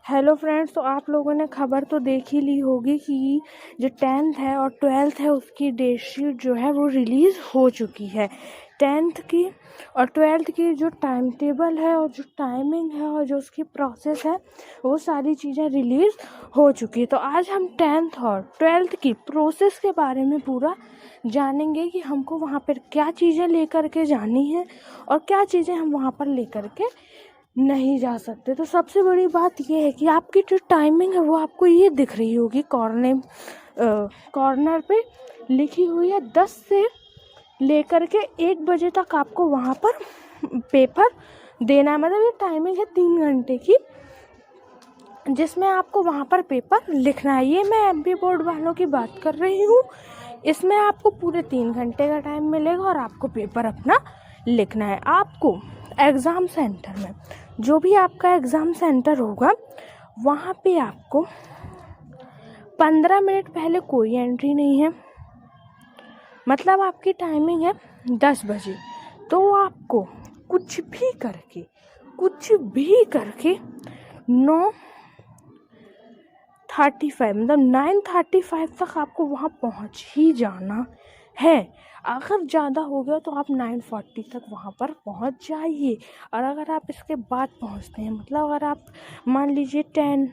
Hello friends, तो आप लोगों ने खबर तो देख ही ली होगी कि जो 10th है और 12th है उसकी डेट शीट जो है वो रिलीज़ हो चुकी है। 10th की और 12th की जो टाइम टेबल है और जो टाइमिंग है और जो उसकी प्रोसेस है वो सारी चीज़ें रिलीज़ हो चुकी है। तो आज हम 10th और 12th की प्रोसेस के बारे में पूरा जानेंगे कि हमको वहाँ पर क्या चीज़ें लेकर के जानी है और क्या चीज़ें हम वहाँ पर लेकर के नहीं जा सकते। तो सबसे बड़ी बात ये है कि आपकी जो टाइमिंग है वो आपको ये दिख रही होगी कॉर्नर पे लिखी हुई है 10 से लेकर के 1 बजे तक आपको वहाँ पर पेपर देना है। मतलब ये टाइमिंग है 3 घंटे की जिसमें आपको वहाँ पर पेपर लिखना है। ये मैं एमपी बोर्ड वालों की बात कर रही हूँ। इसमें आपको पूरे 3 घंटे का टाइम मिलेगा और आपको पेपर अपना लिखना है। आपको एग्ज़ाम सेंटर में जो भी आपका एग्ज़ाम सेंटर होगा वहाँ पे आपको 15 मिनट पहले कोई एंट्री नहीं है। मतलब आपकी टाइमिंग है 10 बजे, तो आपको कुछ भी करके 9:35 मतलब 9:35 तक आपको वहाँ पहुँच ही जाना है। अगर ज़्यादा हो गया तो आप 9:40 तक वहाँ पर पहुँच जाइए। और अगर आप इसके बाद पहुँचते हैं, मतलब अगर आप मान लीजिए 10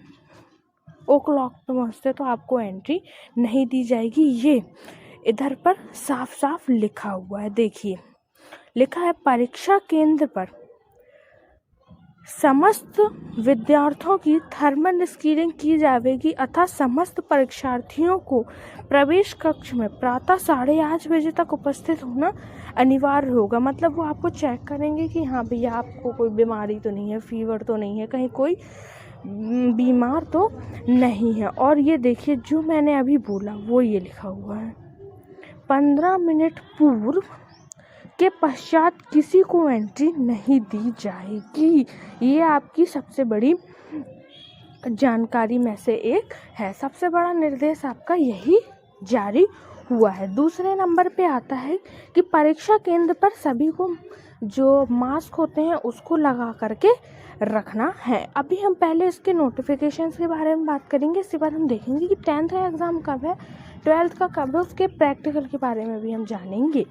o'clock पे पहुँचते तो आपको एंट्री नहीं दी जाएगी। ये इधर पर साफ साफ लिखा हुआ है, देखिए लिखा है परीक्षा केंद्र पर समस्त विद्यार्थियों की थर्मल स्क्रीनिंग की जाएगी अतः समस्त परीक्षार्थियों को प्रवेश कक्ष में प्रातः 8:30 बजे तक उपस्थित होना अनिवार्य होगा। मतलब वो आपको चेक करेंगे कि हाँ भैया आपको कोई बीमारी तो नहीं है, फीवर तो नहीं है, कहीं कोई बीमार तो नहीं है। और ये देखिए जो मैंने अभी बोला वो ये लिखा हुआ है 15 मिनट पूर्व के पश्चात किसी को एंट्री नहीं दी जाएगी। ये आपकी सबसे बड़ी जानकारी में से एक है। सबसे बड़ा निर्देश आपका यही जारी हुआ है। दूसरे नंबर पे आता है कि परीक्षा केंद्र पर सभी को जो मास्क होते हैं उसको लगा करके रखना है। अभी हम पहले इसके नोटिफिकेशंस के बारे में बात करेंगे। इसके बाद हम देखेंगे कि 10th का एग्ज़ाम कब है, 12th का कब है, उसके प्रैक्टिकल के बारे में भी हम जानेंगे।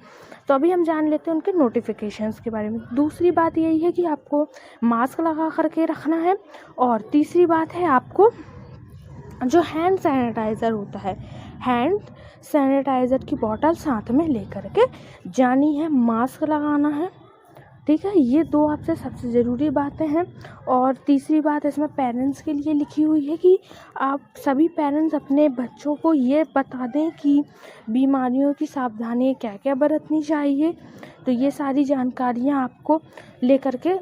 तो अभी हम जान लेते हैं उनके नोटिफिकेशंस के बारे में। दूसरी बात यही है कि आपको मास्क लगा करके रखना है। और तीसरी बात है आपको जो हैंड सैनिटाइज़र होता है, हैंड सैनिटाइज़र की बॉटल साथ में लेकर के जानी है, मास्क लगाना है। ठीक है, ये दो आपसे सबसे ज़रूरी बातें हैं। और तीसरी बात इसमें पेरेंट्स के लिए लिखी हुई है कि आप सभी पेरेंट्स अपने बच्चों को ये बता दें कि बीमारियों की सावधानी क्या क्या बरतनी चाहिए। तो ये सारी जानकारियाँ आपको लेकर के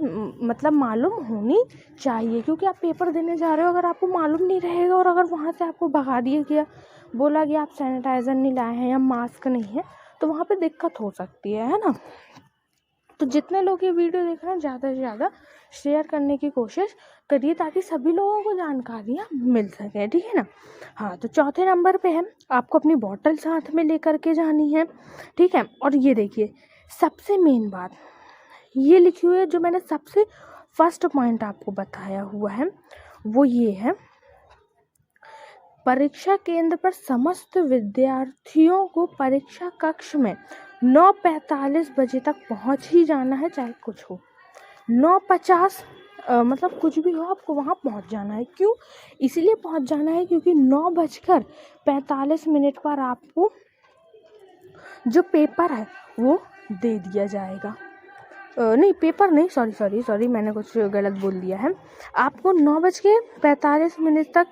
मतलब मालूम होनी चाहिए, क्योंकि आप पेपर देने जा रहे हो। अगर आपको मालूम नहीं रहेगा और अगर वहाँ से आपको भगा दिया गया, बोला गया आप सैनिटाइज़र नहीं लाए हैं या मास्क नहीं है, तो वहाँ पे दिक्कत हो सकती है ना। तो जितने लोग ये वीडियो देख रहे हैं ज़्यादा से ज़्यादा शेयर करने की कोशिश करिए ताकि सभी लोगों को जानकारियाँ मिल सकें, ठीक है ना। हाँ, तो चौथे नंबर पे है आपको अपनी बॉटल साथ में लेकर के जानी है, ठीक है। और ये देखिए सबसे मेन बात ये लिखी हुई है, जो मैंने सबसे फर्स्ट पॉइंट आपको बताया हुआ है वो ये है परीक्षा केंद्र पर समस्त विद्यार्थियों को परीक्षा कक्ष में 9:45 बजे तक पहुंच ही जाना है, चाहे कुछ हो। 9:50 मतलब कुछ भी हो आपको वहां पहुंच जाना है। क्यों इसलिए पहुंच जाना है क्योंकि 9:45 पर आपको जो पेपर है वो दे दिया जाएगा। नहीं पेपर नहीं, सॉरी मैंने कुछ गलत बोल दिया है। आपको 9:45 तक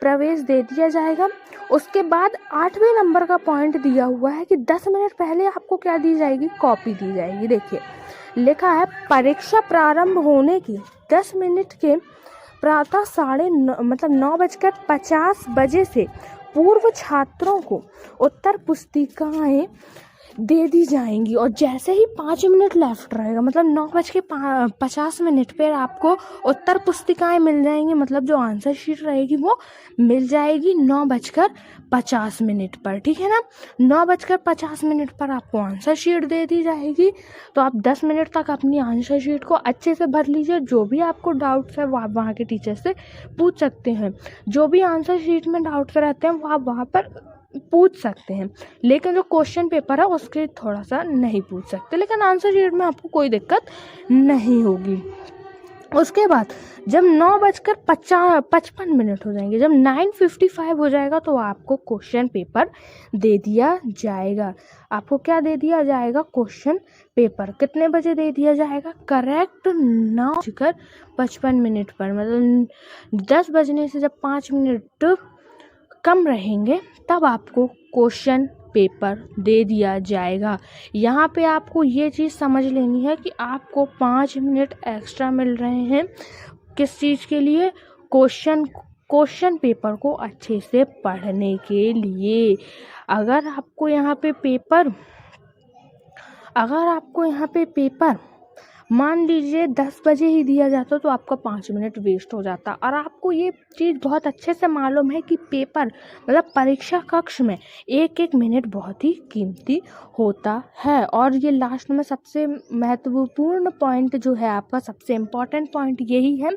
प्रवेश दे दिया जाएगा। उसके बाद 8वें नंबर का पॉइंट दिया हुआ है कि 10 मिनट पहले आपको क्या दी जाएगी, कॉपी दी जाएगी। देखिए लिखा है परीक्षा प्रारंभ होने की 10 मिनट के प्रातः 9:50 बजे से पूर्व छात्रों को उत्तर पुस्तिकाएं दे दी जाएंगी। और जैसे ही 5 मिनट लेफ्ट रहेगा, मतलब 9:50 पर आपको उत्तर पुस्तिकाएं मिल जाएंगी, मतलब जो आंसर शीट रहेगी वो मिल जाएगी 9:50 पर, ठीक है ना। 9:50 पर आपको आंसर शीट दे दी जाएगी। तो आप 10 मिनट तक अपनी आंसर शीट को अच्छे से भर लीजिए। जो भी आपको डाउट्स है वो आप वहाँ के टीचर से पूछ सकते हैं। जो भी आंसर शीट में डाउट्स रहते हैं वो आप वहाँ पर पूछ सकते हैं, लेकिन जो क्वेश्चन पेपर है उसके थोड़ा सा नहीं पूछ सकते, लेकिन आंसर शीट में आपको कोई दिक्कत नहीं होगी। उसके बाद जब 9:55 हो जाएंगे, जब 9:55 हो जाएगा तो आपको क्वेश्चन पेपर दे दिया जाएगा। आपको क्या दे दिया जाएगा? Question paper. कितने बजे दे दिया जाएगा? करेक्ट 9:55 पर, मतलब 10 बजने से जब 5 मिनट कम रहेंगे तब आपको क्वेश्चन पेपर दे दिया जाएगा। यहाँ पे आपको ये चीज़ समझ लेनी है कि आपको 5 मिनट एक्स्ट्रा मिल रहे हैं। किस चीज़ के लिए? क्वेश्चन पेपर को अच्छे से पढ़ने के लिए। अगर आपको यहाँ पे पेपर मान लीजिए 10 बजे ही दिया जाता तो आपका 5 मिनट वेस्ट हो जाता। और आपको ये चीज़ बहुत अच्छे से मालूम है कि पेपर मतलब परीक्षा कक्ष में एक एक मिनट बहुत ही कीमती होता है। और ये लास्ट में सबसे महत्वपूर्ण पॉइंट जो है, आपका सबसे इम्पॉर्टेंट पॉइंट यही है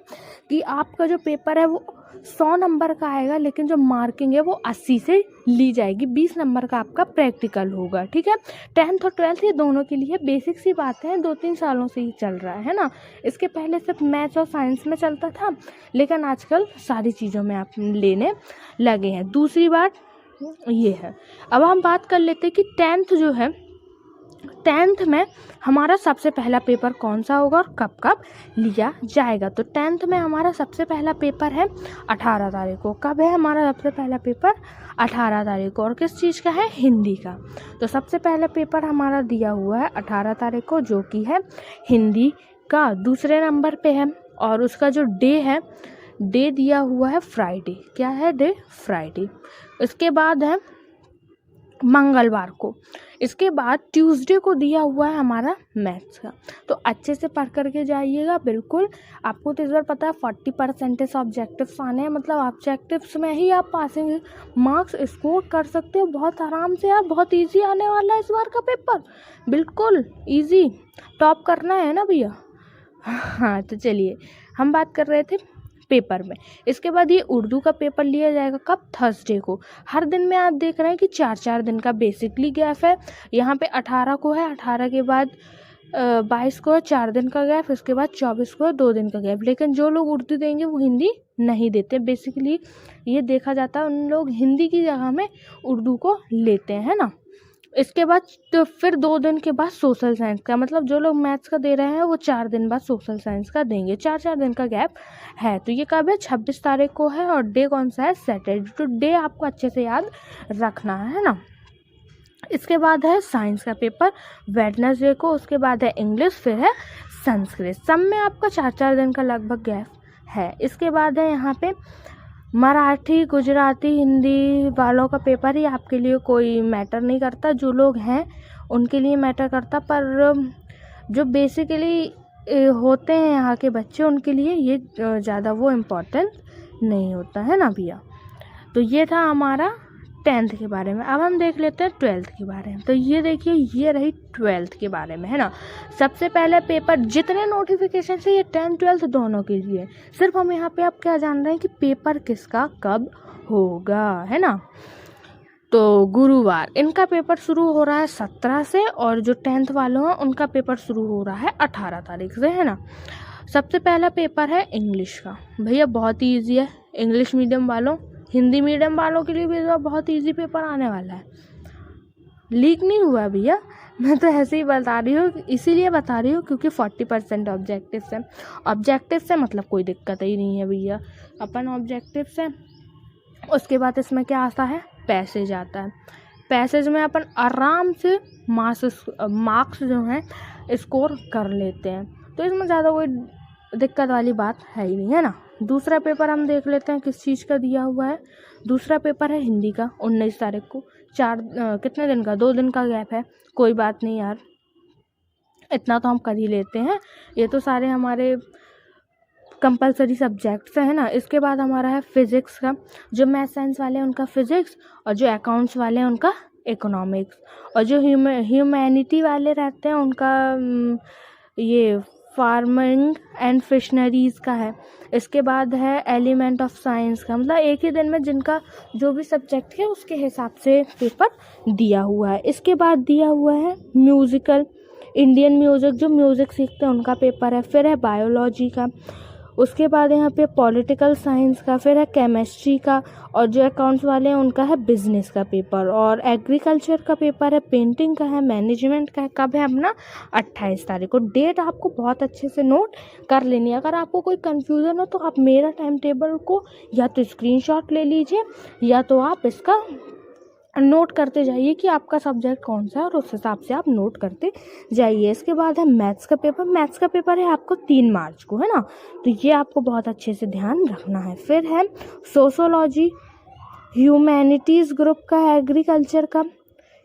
कि आपका जो पेपर है वो 100 नंबर का आएगा, लेकिन जो मार्किंग है वो 80 से ली जाएगी। 20 नंबर का आपका प्रैक्टिकल होगा, ठीक है। 10th और 12th ये दोनों के लिए बेसिक सी बातें हैं, 2-3 सालों से ही चल रहा है ना। इसके पहले सिर्फ मैथ्स और साइंस में चलता था, लेकिन आजकल सारी चीज़ों में आप लेने लगे हैं। दूसरी बात ये है, अब हम बात कर लेते हैं कि 10th जो है, 10th में हमारा सबसे पहला पेपर कौन सा होगा और कब कब लिया जाएगा। तो 10th में हमारा सबसे पहला पेपर है 18 तारीख को। कब है हमारा सबसे पहला पेपर? 18 तारीख को। और किस चीज़ का है? हिंदी का। तो सबसे पहला पेपर हमारा दिया हुआ है 18 तारीख को, जो कि है हिंदी का। दूसरे नंबर पे है, और उसका जो डे दिया हुआ है फ्राइडे। क्या है? Day Friday. इसके बाद है मंगलवार को। इसके बाद ट्यूसडे को दिया हुआ है हमारा मैथ्स का। तो अच्छे से पढ़ करके जाइएगा बिल्कुल। आपको तो इस बार पता है 40% ऑब्जेक्टिव्स आने हैं, मतलब ऑब्जेक्टिव्स में ही आप पासिंग मार्क्स स्कोर कर सकते हो बहुत आराम से। यार बहुत इजी आने वाला है इस बार का पेपर, बिल्कुल इजी। टॉप करना है ना भैया। हाँ, तो चलिए हम बात कर रहे थे पेपर में। इसके बाद ये उर्दू का पेपर लिया जाएगा कब? थर्सडे को। हर दिन में आप देख रहे हैं कि 4-4 दिन का बेसिकली गैप है। यहाँ पे 18 को है, 18 के बाद 22 को है, 4 दिन का गैप। इसके बाद 24 को है, 2 दिन का गैप। लेकिन जो लोग उर्दू देंगे वो हिंदी नहीं देते। बेसिकली ये देखा जाता है उन लोग हिंदी की जगह में उर्दू को लेते हैं ना। इसके बाद तो फिर 2 दिन के बाद सोशल साइंस का, मतलब जो लोग मैथ्स का दे रहे हैं वो 4 दिन बाद सोशल साइंस का देंगे। 4-4 दिन का गैप है। तो ये कब है? 26 तारीख को है। और डे कौन सा है? सैटरडे। तो डे आपको अच्छे से याद रखना है ना। इसके बाद है साइंस का पेपर वेडनेसडे को। उसके बाद है इंग्लिश, फिर है संस्कृत। सब में आपका 4-4 दिन का लगभग गैप है। इसके बाद है यहाँ पे मराठी, गुजराती, हिंदी वालों का पेपर ही आपके लिए कोई मैटर नहीं करता। जो लोग हैं उनके लिए मैटर करता, पर जो बेसिकली होते हैं यहाँ के बच्चे उनके लिए ये ज़्यादा वो इम्पोर्टेंट नहीं होता है ना भैया। तो ये था हमारा 10th के बारे में। अब हम देख लेते हैं 12th के बारे में। तो ये देखिए, ये रही 12th के बारे में, है ना। सबसे पहले पेपर, जितने नोटिफिकेशन से ये 10th 12th दोनों के लिए, सिर्फ हम यहाँ पे आप क्या जान रहे हैं कि पेपर किसका कब होगा, है ना। तो गुरुवार इनका पेपर शुरू हो रहा है 17 से, और जो 10th वालों हैं उनका पेपर शुरू हो रहा है 18 तारीख से, है ना। सबसे पहला पेपर है इंग्लिश का। भैया बहुत ही ईजी है। इंग्लिश मीडियम वालों, हिंदी मीडियम वालों के लिए भी बहुत इजी पेपर आने वाला है। लीक नहीं हुआ भैया, मैं तो ऐसे ही बता रही हूँ, इसीलिए बता रही हूँ क्योंकि 40% ऑब्जेक्टिव्स है। ऑब्जेक्टिव्स है मतलब कोई दिक्कत ही नहीं है भैया। अपन ऑब्जेक्टिव्स है, उसके बाद इसमें क्या आता है? पैसेज आता है। पैसेज में अपन आराम से मार्क्स जो हैं स्कोर कर लेते हैं। तो इसमें ज़्यादा कोई दिक्कत वाली बात है ही नहीं, है ना। दूसरा पेपर हम देख लेते हैं किस चीज़ का दिया हुआ है। दूसरा पेपर है हिंदी का 19 तारीख को। कितने दिन का, 2 दिन का गैप है, कोई बात नहीं यार, इतना तो हम कर ही लेते हैं। ये तो सारे हमारे कंपलसरी सब्जेक्ट्स हैं ना। इसके बाद हमारा है फिज़िक्स का, जो मैथ साइंस वाले हैं उनका फिज़िक्स, और जो अकाउंट्स वाले हैं उनका इकोनॉमिक्स, और जो ह्यूमैनिटी वाले रहते हैं उनका ये फार्मिंग एंड फिशनरीज़ का है। इसके बाद है एलिमेंट ऑफ साइंस का। मतलब एक ही दिन में जिनका जो भी सब्जेक्ट है उसके हिसाब से पेपर दिया हुआ है। इसके बाद दिया हुआ है म्यूज़िकल, इंडियन म्यूज़िक, जो म्यूज़िक सीखते हैं उनका पेपर है। फिर है बायोलॉजी का, उसके बाद यहाँ पे पॉलिटिकल साइंस का, फिर है केमिस्ट्री का, और जो अकाउंट्स वाले हैं उनका है बिजनेस का पेपर, और एग्रीकल्चर का पेपर है, पेंटिंग का है, मैनेजमेंट का है। कब है अपना 28 तारीख को। डेट आपको बहुत अच्छे से नोट कर लेनी है। अगर आपको कोई कन्फ्यूज़न हो तो आप मेरा टाइम टेबल को या तो स्क्रीनशॉट ले लीजिए, या तो आप इसका नोट करते जाइए कि आपका सब्जेक्ट कौन सा है, और उस हिसाब से आप नोट करते जाइए। इसके बाद है मैथ्स का पेपर। मैथ्स का पेपर है आपको 3 मार्च को, है ना, तो ये आपको बहुत अच्छे से ध्यान रखना है। फिर है सोशोलॉजी, ह्यूमैनिटीज़ ग्रुप का है, एग्रीकल्चर का,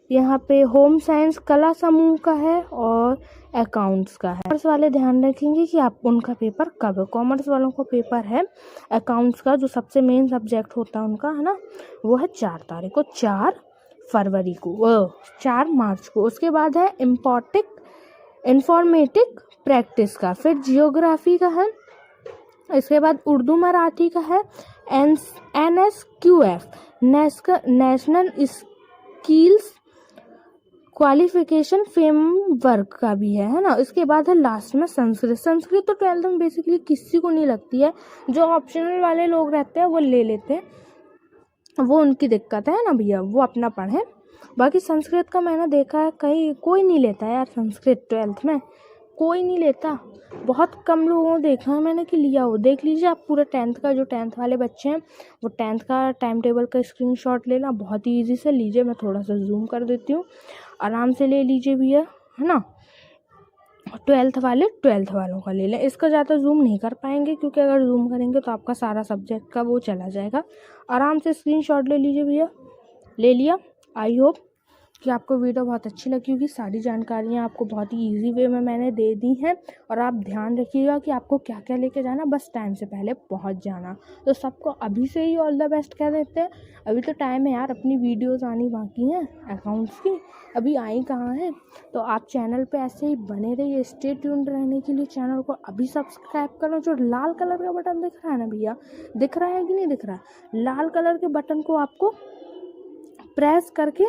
यहाँ पे होम साइंस कला समूह का है, और अकाउंट्स का है। कॉमर्स वाले ध्यान रखेंगे कि आप उनका पेपर कब है। कॉमर्स वालों को पेपर है अकाउंट्स का, जो सबसे मेन सब्जेक्ट होता है उनका, है ना, वो है 4 तारीख को, 4 फरवरी को, 4 मार्च को। उसके बाद है इंफॉर्मेटिक प्रैक्टिस का। फिर जियोग्राफी का है। इसके बाद उर्दू मराठी का है, NSQF national skills qualification framework का भी है ना। इसके बाद है लास्ट में संस्कृत। संस्कृत तो 12th में बेसिकली किसी को नहीं लगती है, जो ऑप्शनल वाले लोग रहते हैं वो ले लेते हैं, वो उनकी दिक्कत है ना भैया, वो अपना पढ़ें। बाकी संस्कृत का मैंने देखा है कहीं कोई नहीं लेता है यार, संस्कृत 12th में कोई नहीं लेता, बहुत कम लोगों को देखा है मैंने कि लिया हो। देख लीजिए आप पूरा 10th का, जो 10th वाले बच्चे हैं वो 10th का टाइम टेबल का स्क्रीनशॉट लेना, बहुत ही ईजी से लीजिए। मैं थोड़ा सा जूम कर देती हूँ, आराम से ले लीजिए भैया, है ना। 12th वाले 12th वालों का ले लें। इसका ज़्यादा जूम नहीं कर पाएंगे क्योंकि अगर जूम करेंगे तो आपका सारा सब्जेक्ट का वो चला जाएगा। आराम से स्क्रीनशॉट ले लीजिए भैया, ले लिया। आई होप कि आपको वीडियो बहुत अच्छी लगी होगी। सारी जानकारियाँ आपको बहुत ही इजी वे में मैंने दे दी हैं, और आप ध्यान रखिएगा कि आपको क्या क्या लेके जाना, बस टाइम से पहले पहुंच जाना। तो सबको अभी से ही ऑल द बेस्ट कह देते हैं। अभी तो टाइम है यार, अपनी वीडियोस आनी बाकी हैं अकाउंट्स की, अभी आई कहाँ हैं। तो आप चैनल पे ऐसे ही बने रहिए। स्टे ट्यून्ड रहने के लिए चैनल को अभी सब्सक्राइब करो। जो लाल कलर का बटन दिख रहा है ना भैया, दिख रहा है कि नहीं दिख रहा है, लाल कलर के बटन को आपको प्रेस करके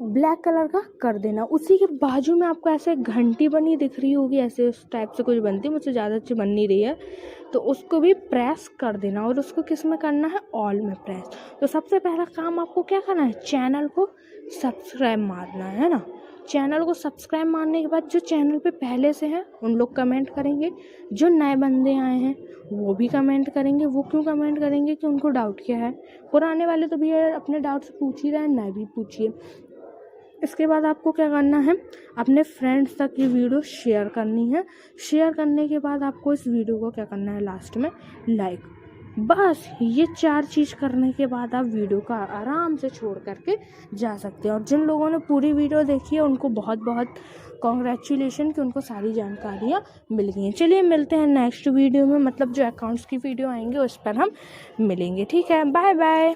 ब्लैक कलर का कर देना। उसी के बाजू में आपको ऐसे घंटी बनी दिख रही होगी, ऐसे उस टाइप से कुछ बनती है, मुझसे ज़्यादा अच्छी बन नहीं रही है, तो उसको भी प्रेस कर देना। और उसको किस में करना है, ऑल में प्रेस। तो सबसे पहला काम आपको क्या करना है, चैनल को सब्सक्राइब मारना है ना। चैनल को सब्सक्राइब मारने के बाद जो चैनल पे पहले से हैं उन लोग कमेंट करेंगे, जो नए बंदे आए हैं वो भी कमेंट करेंगे। वो क्यों कमेंट करेंगे कि उनको डाउट क्या है, पुराने वाले तो भैया अपने डाउट से पूछ ही रहे हैं, नए भी पूछिए। इसके बाद आपको क्या करना है, अपने फ्रेंड्स तक ये वीडियो शेयर करनी है। शेयर करने के बाद आपको इस वीडियो को क्या करना है, लास्ट में लाइक। बस ये 4 चीज़ करने के बाद आप वीडियो का आराम से छोड़ करके जा सकते हैं। और जिन लोगों ने पूरी वीडियो देखी है उनको बहुत बहुत कॉन्ग्रेचुलेशन कि उनको सारी जानकारियाँ मिल गई हैं। चलिए मिलते हैं नेक्स्ट वीडियो में, मतलब जो अकाउंट्स की वीडियो आएंगे उस पर हम मिलेंगे। ठीक है, बाय बाय।